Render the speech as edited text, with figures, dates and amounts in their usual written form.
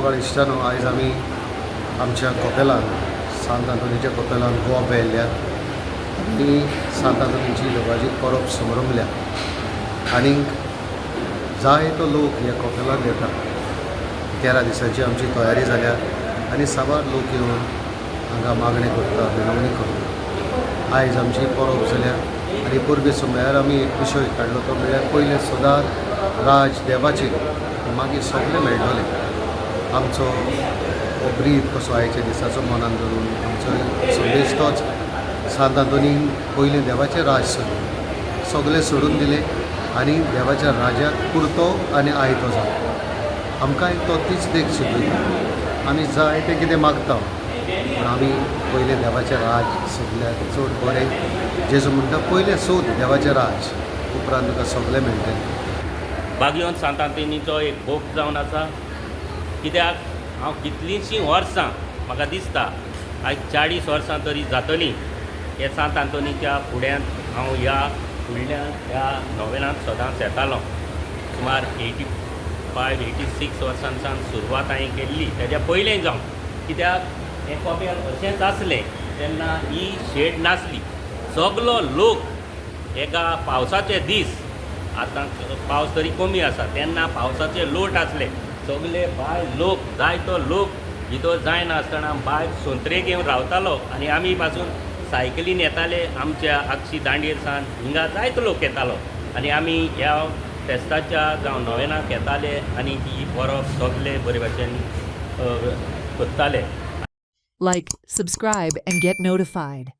मोगाळ इश्टानो आयज आमी आमच्या कपेलान सांत आंतोनीच्या कपेलान गोवा पेयल्ल्या आनी सांत आंतोनीची लोकांची परब समारंभल्या आनीक जायतो लोक ह्या कपेलान येता 13 दिसांची आमची तयारी जाल्या आनी साबार लोक येवन हांगा मागणे करता विनवणी करता आयज आमची परब जाल्या आनी परबे सुमल्यार आमी एक विशय काडलो तो म्हळ्यार पयले सदांच राज देवाचे मागीर सगळे मेळटले आमचो ब्रीद कसो आयच्या दिसाचो मनान धरून आमचो संदेश तोच सांत आंतोनीन पयले देवाचे राज सोडले सगळे सोडून दिले आनी देवाच्या राजाक पुरतो आनी आयतो जालो आमकां एक तो तीच देख शिकयता आमी जाय तें कितें मागता पूण आमी पयले देवाचें राज सोदल्यार चड बरें जेजू म्हणटा पयले सोद देवाचें राज उपरांत तुका सगळें मेळटलें बागयोन सांत आंतोनीचो एक भोग जावन आसा कित्याक हांव कितलींशीं वर्सां म्हाका दिसता आयज 40 वर्सां तरी जातलीं हे सांत आंतोनीच्या फुड्यांत हांव ह्या फुडल्या ह्या नोवेलांत सदांच येतालो सुमार 85-86 वर्सांसान सुरवात हांवें केल्ली तेज्या पयलें जावन कित्याक हें कपेल अशेंच आसलें तेन्ना ही शेड नासली सगलो लोक एका पावसाचे दीस आतां पावस तरी कमी आसा तेन्ना पावसाचे लोट आसले सगळे बाय लोक जायतो लोक भितर जायनासतना बाय सोंत्रेक येवन रावतालो आनी आमी पासून सायकलीन येताले आमच्या आगशी दांडेर सावन हिंगा जायतो लोक येतालो आनी आमी ह्या फेस्ताच्या जावं नोवेनाक येताले आनी ही परब सगळे बरे भशेन करताले. Like, subscribe, and get notified.